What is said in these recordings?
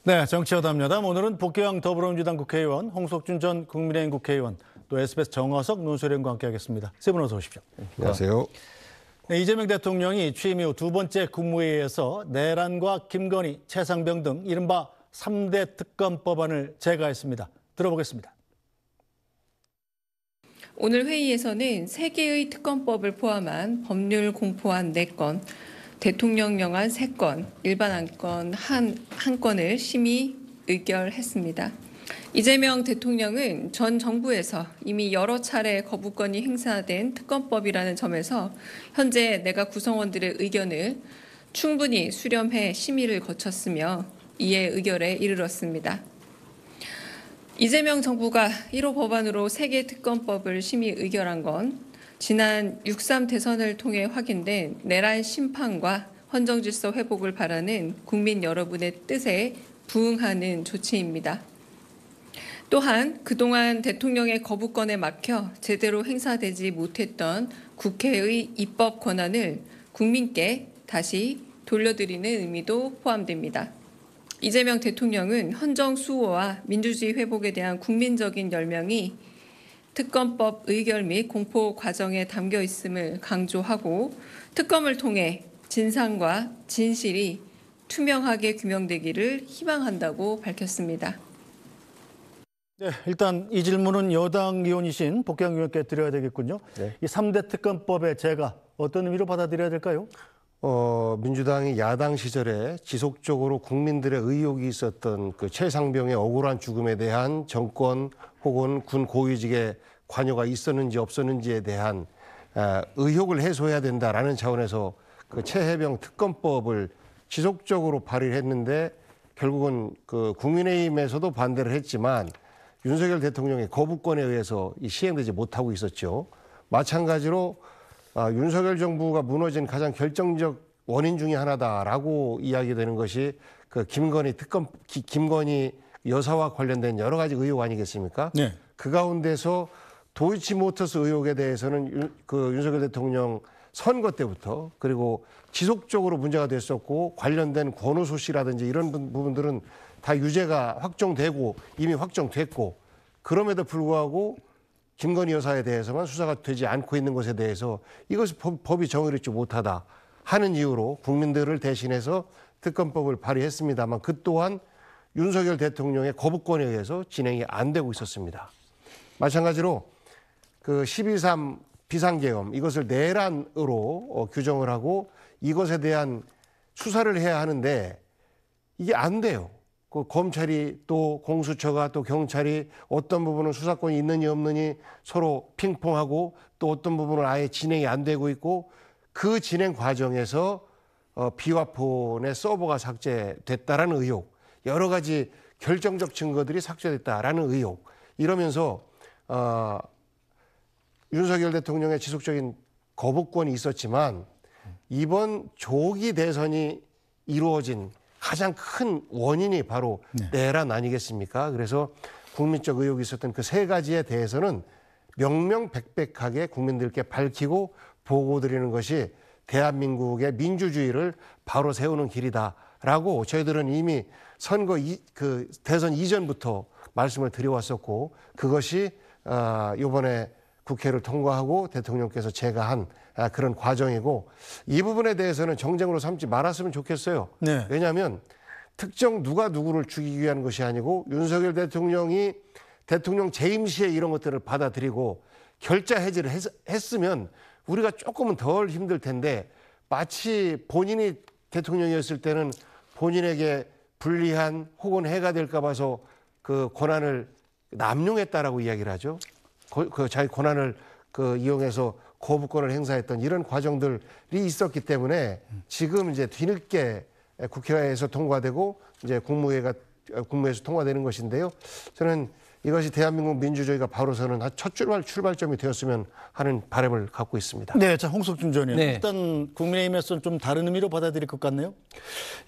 네, 정치여담여담. 오늘은 복귀한 더불어민주당 국회의원, 홍석준 전 국민의힘 국회의원, 또 SBS 정화석 논설위원과 함께하겠습니다. 세 분 어서 오십시오. 안녕하세요. 네, 이재명 대통령이 취임 이후 두 번째 국무회의에서 내란과 김건희, 최상병 등 이른바 3대 특검법안을 제거했습니다. 들어보겠습니다. 오늘 회의에서는 3개의 특검법을 포함한 법률 공포안 4건, 대통령령안 3건, 일반 안건 한 건을 심의 의결했습니다. 이재명 대통령은 전 정부에서 이미 여러 차례 거부권이 행사된 특검법이라는 점에서 현재 내각 구성원들의 의견을 충분히 수렴해 심의를 거쳤으며 이에 의결에 이르렀습니다. 이재명 정부가 1호 법안으로 3개 특검법을 심의 의결한 건 지난 6.3 대선을 통해 확인된 내란 심판과 헌정질서 회복을 바라는 국민 여러분의 뜻에 부응하는 조치입니다. 또한 그동안 대통령의 거부권에 막혀 제대로 행사되지 못했던 국회의 입법 권한을 국민께 다시 돌려드리는 의미도 포함됩니다. 이재명 대통령은 헌정 수호와 민주주의 회복에 대한 국민적인 열명이 특검법 의결 및 공포 과정에 담겨 있음을 강조하고 특검을 통해 진상과 진실이 투명하게 규명되기를 희망한다고 밝혔습니다. 네, 일단 이 질문은 여당 의원이신 복귀한 의원께 드려야 되겠군요. 네. 이 3대 특검법의 제가 어떤 의미로 받아들여야 될까요? 민주당이 야당 시절에 지속적으로 국민들의 의혹이 있었던 그 최상병의 억울한 죽음에 대한 정권 혹은 군 고위직의 관여가 있었는지 없었는지에 대한 의혹을 해소해야 된다라는 차원에서 그 최해병 특검법을 지속적으로 발의를 했는데 결국은 그 국민의힘에서도 반대를 했지만 윤석열 대통령의 거부권에 의해서 시행되지 못하고 있었죠. 마찬가지로 윤석열 정부가 무너진 가장 결정적 원인 중에 하나다라고 이야기되는 것이 그 김건희 여사와 관련된 여러 가지 의혹 아니겠습니까? 네. 그 가운데서 도이치모터스 의혹에 대해서는 윤석열 대통령 선거 때부터 그리고 지속적으로 문제가 됐었고 관련된 권오수 씨라든지 이런 부분들은 다 유죄가 확정되고 이미 확정됐고 그럼에도 불구하고 김건희 여사에 대해서만 수사가 되지 않고 있는 것에 대해서 이것이 법이 정의롭지 못하다 하는 이유로 국민들을 대신해서 특검법을 발의했습니다만 그 또한 윤석열 대통령의 거부권에 의해서 진행이 안 되고 있었습니다. 마찬가지로 그 12.3 비상계엄 이것을 내란으로 규정을 하고 이것에 대한 수사를 해야 하는데 이게 안 돼요. 그 검찰이 또 공수처가 또 경찰이 어떤 부분은 수사권이 있느니 없느니 서로 핑퐁하고 또 어떤 부분은 아예 진행이 안 되고 있고 그 진행 과정에서 비화폰의 서버가 삭제됐다라는 의혹, 여러 가지 결정적 증거들이 삭제됐다라는 의혹 이러면서 윤석열 대통령의 지속적인 거부권이 있었지만 이번 조기 대선이 이루어진 가장 큰 원인이 바로 내란 아니겠습니까? 그래서 국민적 의혹이 있었던 그 3가지에 대해서는 명명백백하게 국민들께 밝히고 보고드리는 것이 대한민국의 민주주의를 바로 세우는 길이다라고 저희들은 이미 대선 이전부터 말씀을 드려왔었고 그것이 이번에 국회를 통과하고 대통령께서 제거한 그런 과정이고 이 부분에 대해서는 정쟁으로 삼지 말았으면 좋겠어요. 네. 왜냐하면 특정 누가 누구를 죽이기 위한 것이 아니고 윤석열 대통령이 대통령 재임 시에 이런 것들을 받아들이고 결자 해지를 했으면 우리가 조금은 덜 힘들 텐데 마치 본인이 대통령이었을 때는 본인에게 불리한 혹은 해가 될까 봐서 그 권한을 남용했다라고 이야기를 하죠. 그 자기 권한을 이용해서 거부권을 행사했던 이런 과정들이 있었기 때문에 지금 이제 뒤늦게 국회에서 통과되고 이제 국무회에서 통과되는 것인데요. 저는 이것이 대한민국 민주주의가 바로 서는 첫 출발점이 되었으면 하는 바람을 갖고 있습니다. 네, 자 홍석준 전 의원. 네. 일단 국민의힘에서는 좀 다른 의미로 받아들일 것 같네요.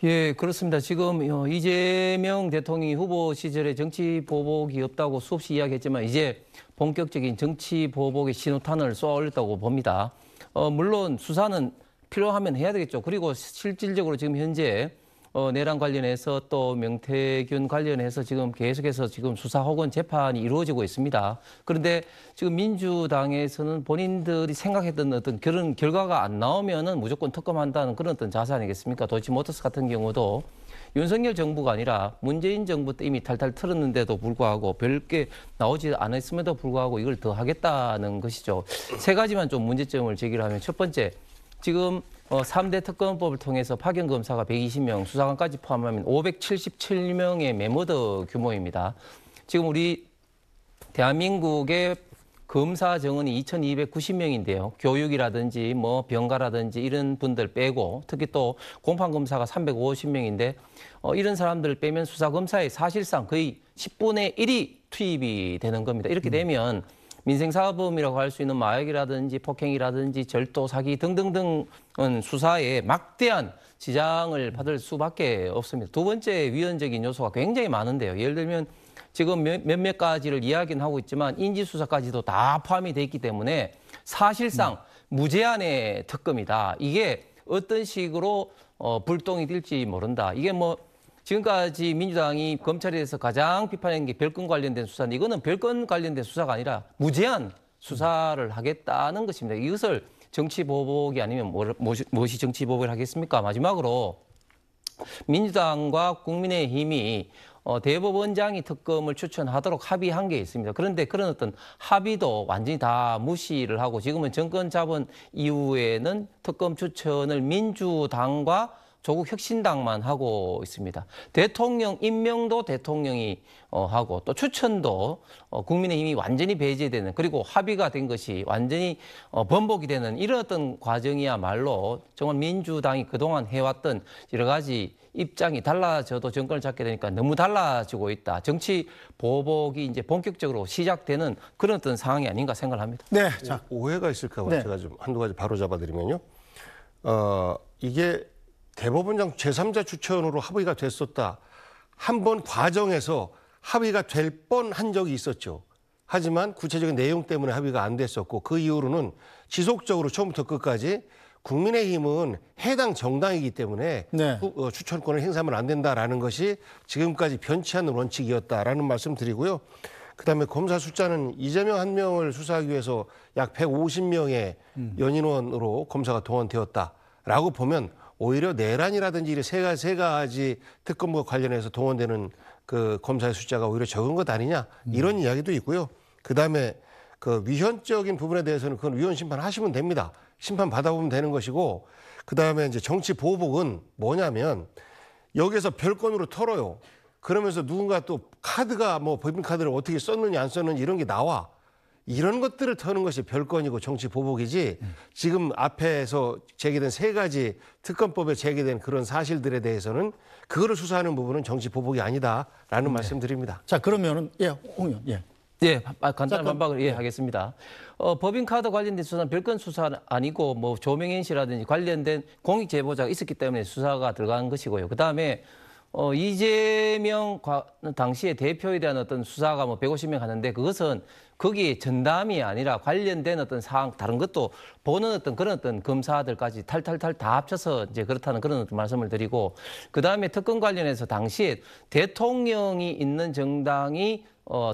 예, 그렇습니다. 지금 이재명 대통령이 후보 시절에 정치 보복이 없다고 수없이 이야기했지만 이제 본격적인 정치 보복의 신호탄을 쏘아 올렸다고 봅니다. 물론 수사는 필요하면 해야 되겠죠. 그리고 실질적으로 지금 현재 내란 관련해서 또 명태균 관련해서 지금 계속해서 지금 수사 혹은 재판이 이루어지고 있습니다. 그런데 지금 민주당에서는 본인들이 생각했던 어떤 그런 결과가 안 나오면은 무조건 특검한다는 그런 어떤 자세 아니겠습니까? 도이치모터스 같은 경우도 윤석열 정부가 아니라 문재인 정부 때 이미 탈탈 털었는데도 불구하고 별게 나오지 않았음에도 불구하고 이걸 더 하겠다는 것이죠. 세 가지만 좀 문제점을 제기를 하면 첫 번째, 지금 3대 특검법을 통해서 파견 검사가 120명, 수사관까지 포함하면 577명의 메모더 규모입니다. 지금 우리 대한민국의 검사 정원이 2,290명인데요. 교육이라든지 뭐 병가라든지 이런 분들 빼고 특히 또 공판 검사가 350명인데 이런 사람들을 빼면 수사 검사에 사실상 거의 10분의 1이 투입이 되는 겁니다. 이렇게 되면 민생사범이라고 할 수 있는 마약이라든지 폭행이라든지 절도, 사기 등등등 수사에 막대한 지장을 받을 수밖에 없습니다. 두 번째 위헌적인 요소가 굉장히 많은데요. 예를 들면 지금 몇몇 가지를 이야기는 하고 있지만 인지수사까지도 다 포함이 돼 있기 때문에 사실상 무제한의 특검이다. 이게 어떤 식으로 불똥이 뛸지 모른다. 이게 뭐 지금까지 민주당이 검찰에 대해서 가장 비판한 게 별건 관련된 수사인데 이거는 별건 관련된 수사가 아니라 무제한 수사를 하겠다는 것입니다. 이것을 정치보복이 아니면 무엇이 정치보복을 하겠습니까? 마지막으로 민주당과 국민의힘이 대법원장이 특검을 추천하도록 합의한 게 있습니다. 그런데 그런 어떤 합의도 완전히 다 무시를 하고 지금은 정권 잡은 이후에는 특검 추천을 민주당과 조국 혁신당만 하고 있습니다. 대통령 임명도 대통령이 하고 또 추천도 국민의힘이 완전히 배제되는 그리고 합의가 된 것이 완전히 번복이 되는 이런 어떤 과정이야말로 정말 민주당이 그동안 해왔던 여러 가지 입장이 달라져도 정권을 잡게 되니까 너무 달라지고 있다. 정치 보복이 이제 본격적으로 시작되는 그런 어떤 상황이 아닌가 생각을 합니다. 네, 자, 오해가 있을까 봐 네. 제가 좀 한두 가지 바로 잡아드리면요. 이게 대법원장 제3자 추천으로 합의가 됐었다. 한 번 과정에서 합의가 될 뻔한 적이 있었죠. 하지만 구체적인 내용 때문에 합의가 안 됐었고 그 이후로는 지속적으로 처음부터 끝까지 국민의힘은 해당 정당이기 때문에 네. 추천권을 행사하면 안 된다라는 것이 지금까지 변치 않는 원칙이었다라는 말씀 드리고요. 그다음에 검사 숫자는 이재명 한 명을 수사하기 위해서 약 150명의 연인원으로 검사가 동원되었다라고 보면 오히려 내란이라든지 이런 세 가지 특검과 관련해서 동원되는 그 검사의 숫자가 오히려 적은 것 아니냐 이런 이야기도 있고요. 그다음에 그 위헌적인 부분에 대해서는 그건 위헌 심판하시면 됩니다. 심판 받아보면 되는 것이고 그다음에 이제 정치 보복은 뭐냐면 여기에서 별건으로 털어요. 그러면서 누군가 또 카드가 뭐 법인카드를 어떻게 썼느냐 안 썼느냐 이런 게 나와. 이런 것들을 터는 것이 별건이고 정치 보복이지 지금 앞에서 제기된 세 가지 특검법에 제기된 그런 사실들에 대해서는 그거를 수사하는 부분은 정치 보복이 아니다라는 말씀드립니다. 자 그러면은 홍 의원, 예. 예, 간단한 반박을 하겠습니다. 법인카드 관련된 수사는 별건 수사는 아니고 뭐 조명인 씨라든지 관련된 공익 제보자가 있었기 때문에 수사가 들어간 것이고요. 그다음에 이재명 당시에 대표에 대한 어떤 수사가 뭐 150명 하는데 그것은 거기에 전담이 아니라 관련된 어떤 사항 다른 것도 보는 어떤 그런 어떤 검사들까지 탈탈탈 다 합쳐서 이제 그렇다는 그런 어떤 말씀을 드리고 그다음에 특검 관련해서 당시에 대통령이 있는 정당이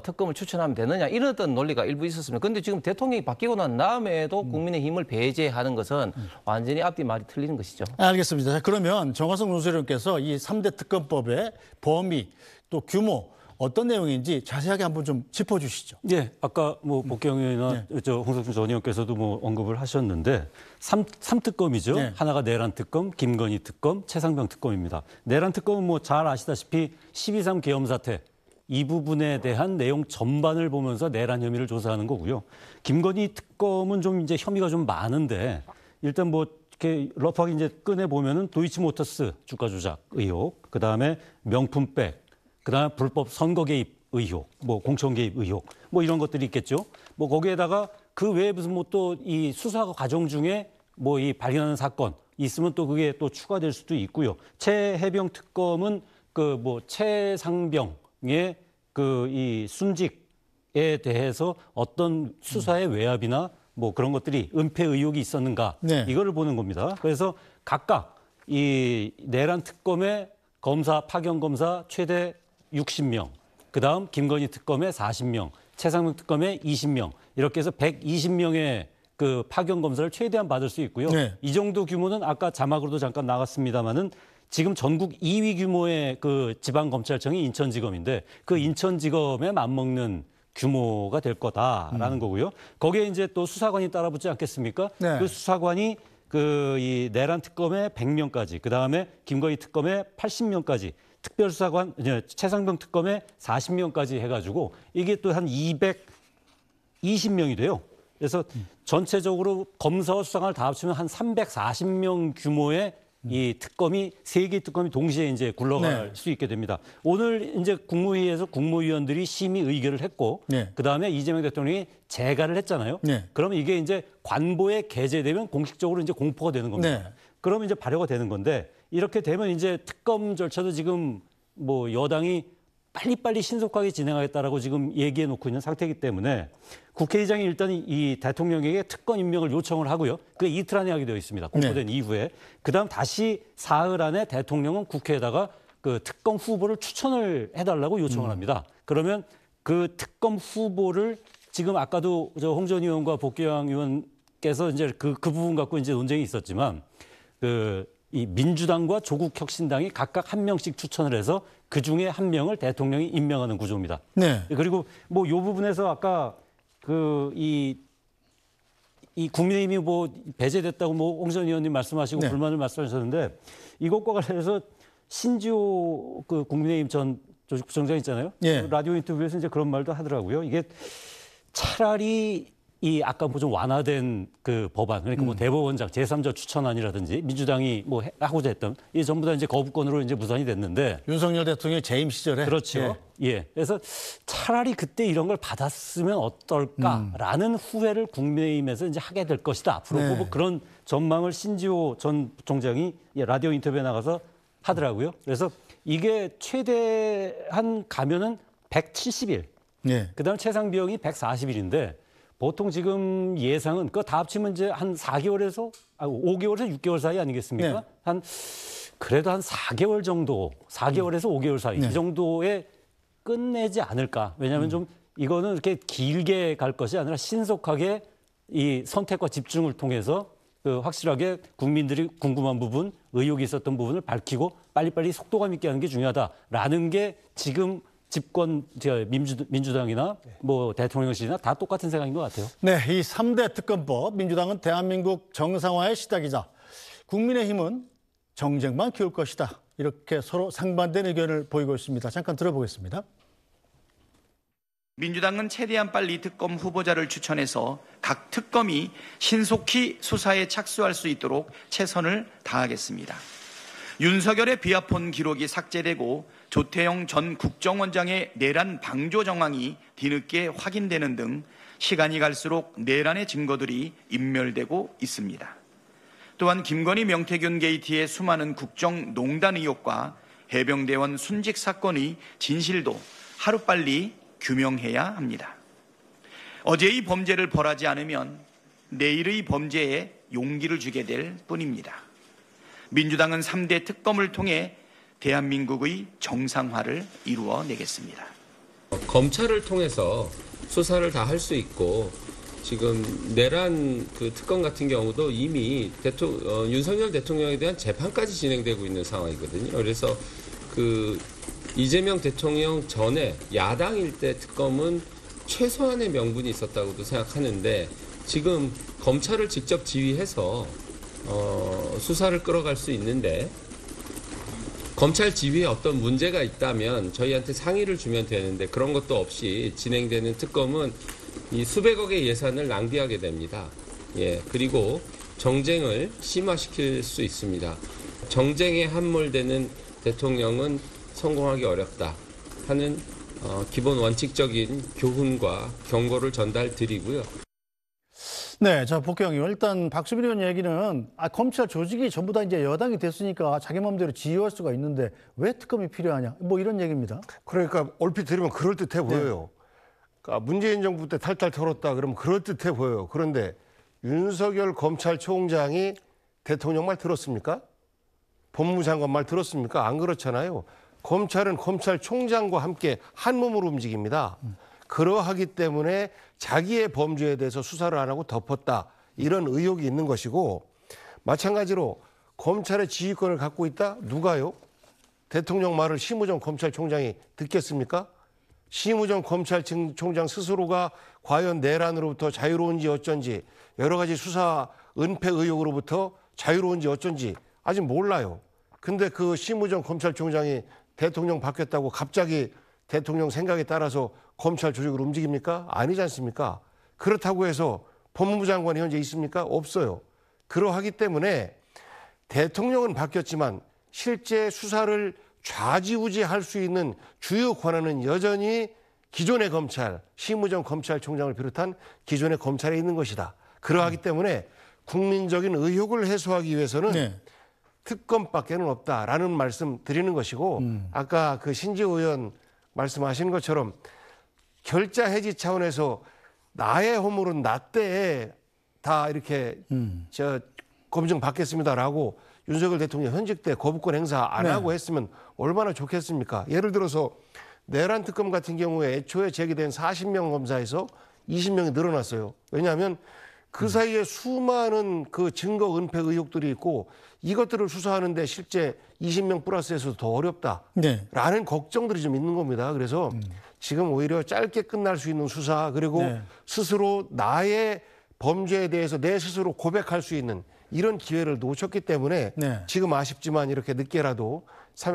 특검을 추천하면 되느냐 이런 어떤 논리가 일부 있었습니다. 그런데 지금 대통령이 바뀌고 난 다음에도 국민의힘을 배제하는 것은 완전히 앞뒤 말이 틀리는 것이죠. 알겠습니다. 자, 그러면 정화성 논설위원께서 이 3대 특검법의 범위 또 규모 어떤 내용인지 자세하게 한번 좀 짚어주시죠. 예, 아까 뭐 복경 의원이나 홍석준 전 의원께서도 뭐 언급을 하셨는데 3특검이죠. 네. 하나가 내란 특검, 김건희 특검, 최상병 특검입니다. 내란 특검은 뭐 잘 아시다시피 12.3 계엄 사태 이 부분에 대한 내용 전반을 보면서 내란 혐의를 조사하는 거고요. 김건희 특검은 좀 이제 혐의가 좀 많은데 일단 뭐 이렇게 러프하게 이제 꺼내 보면은 도이치모터스 주가 조작 의혹, 그 다음에 명품백, 그 다음에 불법 선거 개입 의혹, 뭐 공천 개입 의혹, 뭐 이런 것들이 있겠죠. 뭐 거기에다가 그 외에 무슨 뭐 또 이 수사 과정 중에 뭐 이 발견하는 사건 있으면 또 그게 또 추가될 수도 있고요. 최해병 특검은 그 뭐 최상병의 그 이 순직에 대해서 어떤 수사의 외압이나 뭐 그런 것들이 은폐 의혹이 있었는가 네. 이거를 보는 겁니다. 그래서 각각 이 내란 특검의 검사 파견 검사 최대 60명, 그다음 김건희 특검에 40명, 최상병 특검에 20명 이렇게 해서 120명의 그 파견 검사를 최대한 받을 수 있고요. 네. 이 정도 규모는 아까 자막으로도 잠깐 나갔습니다마는 지금 전국 2위 규모의 그 지방검찰청이 인천지검인데 그 인천지검에 맞먹는 규모가 될 거다라는 거고요. 거기에 이제 또 수사관이 따라붙지 않겠습니까? 네. 그 수사관이 그 이 내란 특검에 100명까지, 그 다음에 김건희 특검에 80명까지, 특별수사관 최상병 특검에 40명까지 해가지고 이게 또 한 220명이 돼요. 그래서 전체적으로 검사와 수사관을 다 합치면 한 340명 규모의 이 특검이 세 개의 특검이 동시에 이제 굴러갈 네. 수 있게 됩니다. 오늘 이제 국무회의에서 국무위원들이 심의 의결을 했고, 네. 그 다음에 이재명 대통령이 재가를 했잖아요. 네. 그러면 이게 이제 관보에 게재되면 공식적으로 이제 공포가 되는 겁니다. 네. 그러면 이제 발효가 되는 건데 이렇게 되면 이제 특검 절차도 지금 뭐 여당이 빨리빨리 신속하게 진행하겠다라고 지금 얘기해 놓고 있는 상태이기 때문에 국회의장이 일단 이 대통령에게 특검 임명을 요청을 하고요. 그게 이틀 안에 하게 되어 있습니다. 공포된 이후에. 그다음 다시 사흘 안에 대통령은 국회에다가 그 특검 후보를 추천을 해달라고 요청을 합니다. 그러면 그 특검 후보를 지금 아까도 저 홍 전 의원과 복귀영 의원께서 이제 그 부분 갖고 이제 논쟁이 있었지만 이 민주당과 조국혁신당이 각각 한 명씩 추천을 해서 그 중에 한 명을 대통령이 임명하는 구조입니다. 네. 그리고 뭐 이 부분에서 아까 이 국민의힘이 뭐 배제됐다고 뭐 홍 전 의원님 말씀하시고 네. 불만을 말씀하셨는데 이것과 관련해서 신지호 그 국민의힘 전 조직부총장 있잖아요. 예. 라디오 인터뷰에서 이제 그런 말도 하더라고요. 이게 차라리 이 아까 뭐 좀 완화된 그 법안, 그러니까 뭐 대법원장 제3자 추천안이라든지 민주당이 뭐 하고자 했던 이 전부 다 이제 거부권으로 이제 무산이 됐는데 윤석열 대통령이 재임 시절에 그렇죠. 예. 그래서 차라리 그때 이런 걸 받았으면 어떨까라는 후회를 국민의힘에서 이제 하게 될 것이다. 앞으로 네. 뭐 그런 전망을 신지호 전 부총장이 라디오 인터뷰에 나가서 하더라고요. 그래서 이게 최대한 가면은 170일. 예. 그다음 최상병이 140일인데 보통 지금 예상은 그거 다 합치면 이제 한 4개월에서 5개월에서 6개월 사이 아니겠습니까? 네. 그래도 한 4개월 정도, 4개월에서 5개월 사이 네. 이 정도에 끝내지 않을까? 왜냐하면 좀 이거는 이렇게 길게 갈 것이 아니라 신속하게 이 선택과 집중을 통해서 확실하게 국민들이 궁금한 부분, 의혹이 있었던 부분을 밝히고 빨리빨리 속도감 있게 하는 게 중요하다라는 게 지금 집권 민주당이나 뭐 대통령실이나 다 똑같은 생각인 것 같아요. 네, 이 3대 특검법, 민주당은 대한민국 정상화의 시작이자 국민의힘은 정쟁만 키울 것이다. 이렇게 서로 상반된 의견을 보이고 있습니다. 잠깐 들어보겠습니다. 민주당은 최대한 빨리 특검 후보자를 추천해서 각 특검이 신속히 수사에 착수할 수 있도록 최선을 다하겠습니다. 윤석열의 비하폰 기록이 삭제되고 조태영 전 국정원장의 내란 방조 정황이 뒤늦게 확인되는 등 시간이 갈수록 내란의 증거들이 인멸되고 있습니다. 또한 김건희 명태균 게이트의 수많은 국정농단 의혹과 해병대원 순직 사건의 진실도 하루빨리 규명해야 합니다. 어제의 범죄를 벌하지 않으면 내일의 범죄에 용기를 주게 될 뿐입니다. 민주당은 3대 특검을 통해 대한민국의 정상화를 이루어내겠습니다. 검찰을 통해서 수사를 다 할 수 있고 지금 내란 그 특검 같은 경우도 이미 윤석열 대통령에 대한 재판까지 진행되고 있는 상황이거든요. 그래서 이재명 대통령 전에 야당일 때 특검은 최소한의 명분이 있었다고도 생각하는데 지금 검찰을 직접 지휘해서 수사를 끌어갈 수 있는데 검찰 지휘에 어떤 문제가 있다면 저희한테 상의를 주면 되는데 그런 것도 없이 진행되는 특검은 이 수백억의 예산을 낭비하게 됩니다. 예, 그리고 정쟁을 심화시킬 수 있습니다. 정쟁에 함몰되는 대통령은 성공하기 어렵다 하는 기본 원칙적인 교훈과 경고를 전달드리고요. 네, 자 복귀영 의원, 일단 박수빈 의원 얘기는 검찰 조직이 전부 다 이제 여당이 됐으니까 자기 마음대로 지휘할 수가 있는데 왜 특검이 필요하냐, 뭐 이런 얘기입니다. 그러니까 얼핏 들으면 그럴듯해 보여요. 그러니까 문재인 정부 때 탈탈 털었다 그러면 그럴듯해 보여요. 그런데 윤석열 검찰총장이 대통령 말 들었습니까? 법무장관 말 들었습니까? 안 그렇잖아요. 검찰은 검찰총장과 함께 한 몸으로 움직입니다. 그러하기 때문에 자기의 범죄에 대해서 수사를 안 하고 덮었다. 이런 의혹이 있는 것이고 마찬가지로 검찰의 지휘권을 갖고 있다? 누가요? 대통령 말을 심우정 검찰총장이 듣겠습니까? 심우정 검찰총장 스스로가 과연 내란으로부터 자유로운지 어쩐지 여러 가지 수사 은폐 의혹으로부터 자유로운지 어쩐지 아직 몰라요. 근데 그 심우정 검찰총장이 대통령 바뀌었다고 갑자기 대통령 생각에 따라서 검찰 조직을 움직입니까? 아니지 않습니까? 그렇다고 해서 법무부 장관이 현재 있습니까? 없어요. 그러하기 때문에 대통령은 바뀌었지만 실제 수사를 좌지우지할 수 있는 주요 권한은 여전히 기존의 검찰, 심우정 검찰총장을 비롯한 기존의 검찰에 있는 것이다. 그러하기 때문에 국민적인 의혹을 해소하기 위해서는 네. 특검밖에는 없다라는 말씀 드리는 것이고 아까 그 신지호 의원 말씀하신 것처럼 결자 해지 차원에서 나의 허물은 나 때에 다 이렇게 검증 받겠습니다라고 윤석열 대통령 현직 때 거부권 행사 안 하고 했으면 얼마나 좋겠습니까? 예를 들어서 내란 특검 같은 경우에 애초에 제기된 40명 검사에서 20명이 늘어났어요. 왜냐하면 그 사이에 수많은 그 증거 은폐 의혹들이 있고 이것들을 수사하는데 실제 20명 플러스에서도 더 어렵다라는 걱정들이 좀 있는 겁니다. 그래서 지금 오히려 짧게 끝날 수 있는 수사 그리고 스스로 나의 범죄에 대해서 내 스스로 고백할 수 있는 이런 기회를 놓쳤기 때문에 지금 아쉽지만 이렇게 늦게라도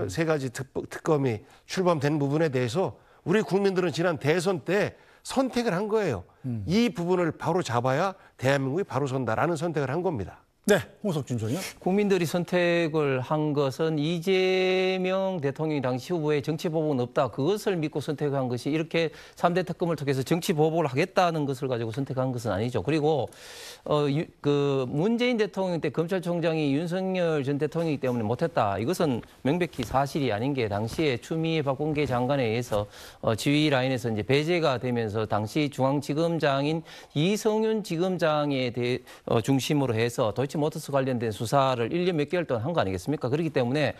세 가지 특검이 출범된 부분에 대해서 우리 국민들은 지난 대선 때 선택을 한 거예요. 이 부분을 바로 잡아야 대한민국이 바로 선다라는 선택을 한 겁니다. 네, 홍석준 전이요. 국민들이 선택을 한 것은 이재명 대통령이 당시 후보에 정치 보복은 없다. 그것을 믿고 선택한 것이 이렇게 3대 특검을 통해서 정치 보복을 하겠다는 것을 가지고 선택한 것은 아니죠. 그리고 그 문재인 대통령 때 검찰총장이 윤석열 전 대통령이기 때문에 못했다. 이것은 명백히 사실이 아닌 게 당시에 추미애 박범계 장관에 의해서 지휘 라인에서 이제 배제가 되면서 당시 중앙지검장인 이성윤 지검장에 대해 중심으로 해서 도이치모터스 관련된 수사를 1년 몇 개월 동안 한 거 아니겠습니까? 그렇기 때문에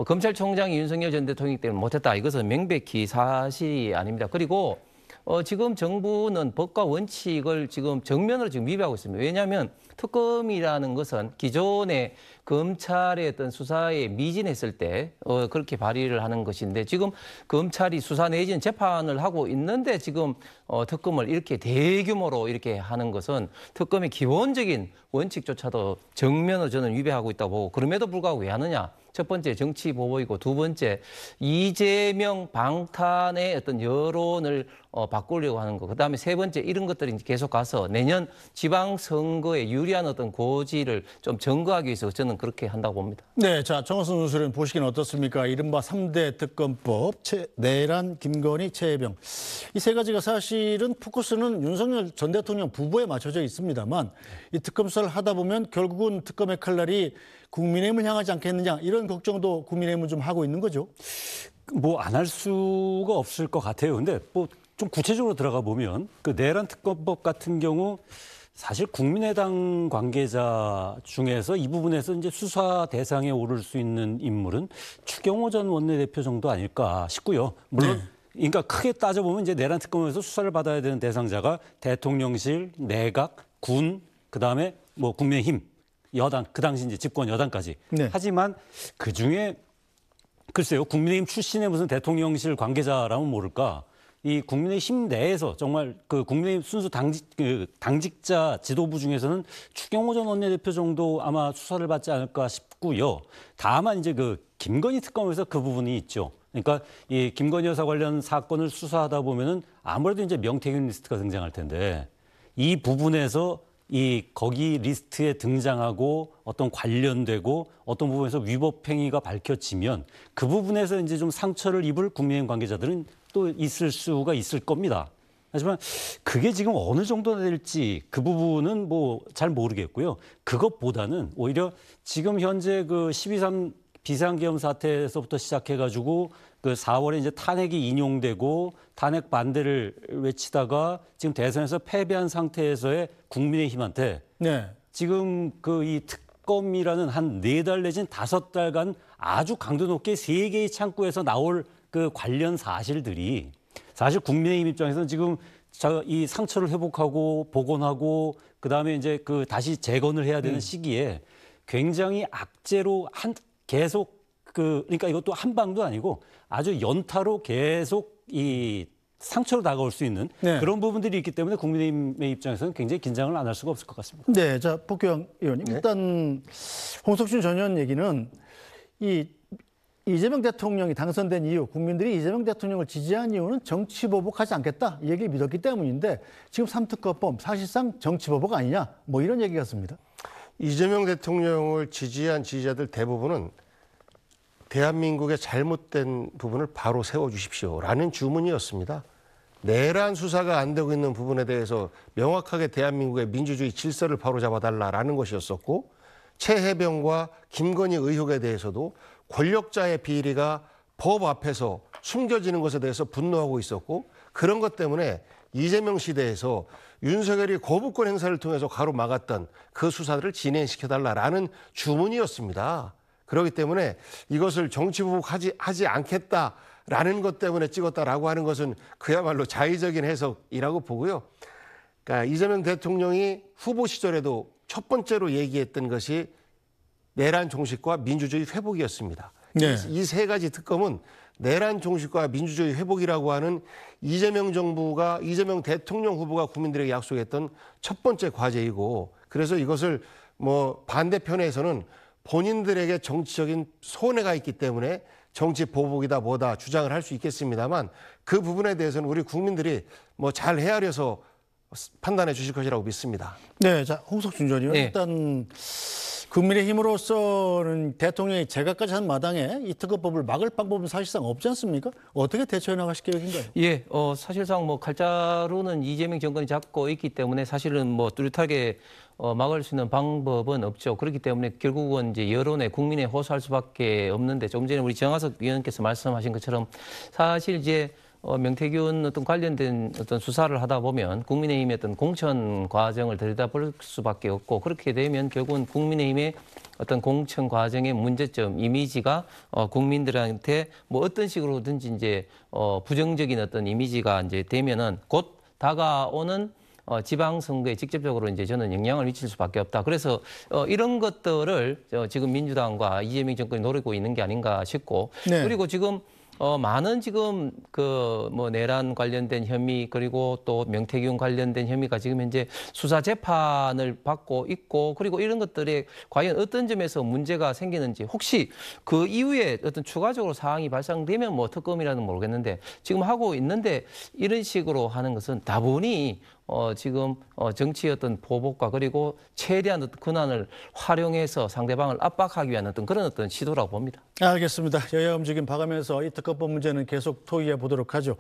검찰총장이 윤석열 전 대통령이기 때문에 못했다. 이것은 명백히 사실이 아닙니다. 그리고 지금 정부는 법과 원칙을 지금 정면으로 지금 위배하고 있습니다. 왜냐하면 특검이라는 것은 기존의 검찰의 어떤 수사에 미진했을 때 그렇게 발의를 하는 것인데 지금 검찰이 수사 내지는 재판을 하고 있는데 지금 특검을 이렇게 대규모로 이렇게 하는 것은 특검의 기본적인 원칙조차도 정면으로 저는 위배하고 있다고 보고 그럼에도 불구하고 왜 하느냐. 첫 번째 정치 보복이고 두 번째 이재명 방탄의 어떤 여론을 바꾸려고 하는 거. 그다음에 세 번째 이런 것들이 계속 가서 내년 지방선거에 유리한 어떤 고지를 좀 증거하기 위해서 저는 그렇게 한다고 봅니다. 네, 자 정호선 교수님 보시기는 어떻습니까? 이른바 3대 특검법, 내란, 김건희, 최혜병. 이 세 가지가 사실은 포커스는 윤석열 전 대통령 부부에 맞춰져 있습니다만 이 특검 수사를 하다 보면 결국은 특검의 칼날이 국민의힘을 향하지 않겠느냐 이런 걱정도 국민의힘은 좀 하고 있는 거죠. 뭐 안 할 수가 없을 것 같아요. 근데 뭐 좀 구체적으로 들어가 보면 그 내란 특검법 같은 경우 사실 국민의당 관계자 중에서 이 부분에서 이제 수사 대상에 오를 수 있는 인물은 추경호 전 원내대표 정도 아닐까 싶고요. 물론 그러니까 크게 따져보면 이제 내란 특검에서 수사를 받아야 되는 대상자가 대통령실, 내각, 군, 그다음에 뭐 국민의힘, 여당, 그 당시 이제 집권 여당까지. 하지만 그 중에 글쎄요, 국민의힘 출신의 무슨 대통령실 관계자라면 모를까. 이 국민의힘 내에서 정말 그 국민의힘 순수 당직자 지도부 중에서는 추경호 전 원내대표 정도 아마 수사를 받지 않을까 싶고요. 다만 이제 그 김건희 특검에서 그 부분이 있죠. 그러니까 이 김건희 여사 관련 사건을 수사하다 보면은 아무래도 이제 명태균 리스트가 등장할 텐데 이 부분에서 거기 리스트에 등장하고 어떤 관련되고 어떤 부분에서 위법 행위가 밝혀지면 그 부분에서 이제 좀 상처를 입을 국민의힘 관계자들은 또 있을 수가 있을 겁니다. 하지만 그게 지금 어느 정도나 될지 그 부분은 뭐 잘 모르겠고요. 그것보다는 오히려 지금 현재 그 12.3 비상계엄 사태에서부터 시작해가지고 그 4월에 이제 탄핵이 인용되고 탄핵 반대를 외치다가 지금 대선에서 패배한 상태에서의 국민의힘한테 지금 그 이 특검이라는 한 4달 내진 5달간 아주 강도 높게 3개의 창구에서 나올 그 관련 사실들이 사실 국민의힘 입장에서는 지금 이 상처를 회복하고 복원하고 그다음에 이제 그 다시 재건을 해야 되는 시기에 굉장히 악재로 계속 그러니까 이것도 한 방도 아니고 아주 연타로 계속 이 상처로 다가올 수 있는 네. 그런 부분들이 있기 때문에 국민의힘의 입장에서는 굉장히 긴장을 안 할 수가 없을 것 같습니다. 네, 자 복규영 의원님 일단 홍석준 전 의원 얘기는 이 이재명 대통령이 당선된 이유, 국민들이 이재명 대통령을 지지한 이유는 정치 보복하지 않겠다 이 얘기를 믿었기 때문인데 지금 3특검법 사실상 정치 보복 아니냐 뭐 이런 얘기 같습니다. 이재명 대통령을 지지한 지지자들 대부분은 대한민국의 잘못된 부분을 바로 세워주십시오라는 주문이었습니다. 내란 수사가 안 되고 있는 부분에 대해서 명확하게 대한민국의 민주주의 질서를 바로잡아달라라는 것이었었고 최혜병과 김건희 의혹에 대해서도 권력자의 비리가 법 앞에서 숨겨지는 것에 대해서 분노하고 있었고 그런 것 때문에 이재명 시대에서 윤석열이 거부권 행사를 통해서 가로막았던 그 수사들을 진행시켜달라라는 주문이었습니다. 그렇기 때문에 이것을 정치보복하지 않겠다라는 것 때문에 찍었다라고 하는 것은 그야말로 자의적인 해석이라고 보고요. 그러니까 이재명 대통령이 후보 시절에도 첫 번째로 얘기했던 것이 내란 종식과 민주주의 회복이었습니다. 네. 이 3가지 특검은 내란 종식과 민주주의 회복이라고 하는 이재명 정부가 이재명 대통령 후보가 국민들에게 약속했던 첫 번째 과제이고 그래서 이것을 뭐 반대편에서는 본인들에게 정치적인 손해가 있기 때문에 정치 보복이다 뭐다 주장을 할 수 있겠습니다만 그 부분에 대해서는 우리 국민들이 뭐 잘 헤아려서 판단해 주실 것이라고 믿습니다. 네, 자 홍석준 전 의원 네. 일단 국민의힘으로서는 대통령이 제각까지 한 마당에 이 특검법을 막을 방법은 사실상 없지 않습니까? 어떻게 대처해 나가실 계획인가요? 예, 사실상 뭐 칼자루는 이재명 정권이 잡고 있기 때문에 사실은 뭐 뚜렷하게 막을 수 있는 방법은 없죠. 그렇기 때문에 결국은 이제 여론에 국민에 호소할 수밖에 없는데 조금 전에 우리 정하석 위원께서 말씀하신 것처럼 사실 이제 명태균 어떤 관련된 어떤 수사를 하다 보면 국민의힘의 어떤 공천 과정을 들여다볼 수밖에 없고 그렇게 되면 결국은 국민의힘의 어떤 공천 과정의 문제점, 이미지가 국민들한테 뭐 어떤 식으로든지 이제 부정적인 어떤 이미지가 이제 되면은 곧 다가오는 지방선거에 직접적으로 이제 저는 영향을 미칠 수밖에 없다. 그래서 이런 것들을 지금 민주당과 이재명 정권이 노리고 있는 게 아닌가 싶고 네. 그리고 지금 많은 지금 뭐 내란 관련된 혐의 그리고 또 명태균 관련된 혐의가 지금 현재 수사 재판을 받고 있고 그리고 이런 것들이 과연 어떤 점에서 문제가 생기는지 혹시 그 이후에 어떤 추가적으로 사항이 발생되면 뭐 특검이라는 모르겠는데 지금 하고 있는데 이런 식으로 하는 것은 다분히 지금 정치의 어떤 보복과 그리고 최대한 어떤 권한을 활용해서 상대방을 압박하기 위한 어떤 그런 어떤 시도라고 봅니다. 알겠습니다. 여야 움직임 봐가면서 이 특검법 문제는 계속 토의해 보도록 하죠.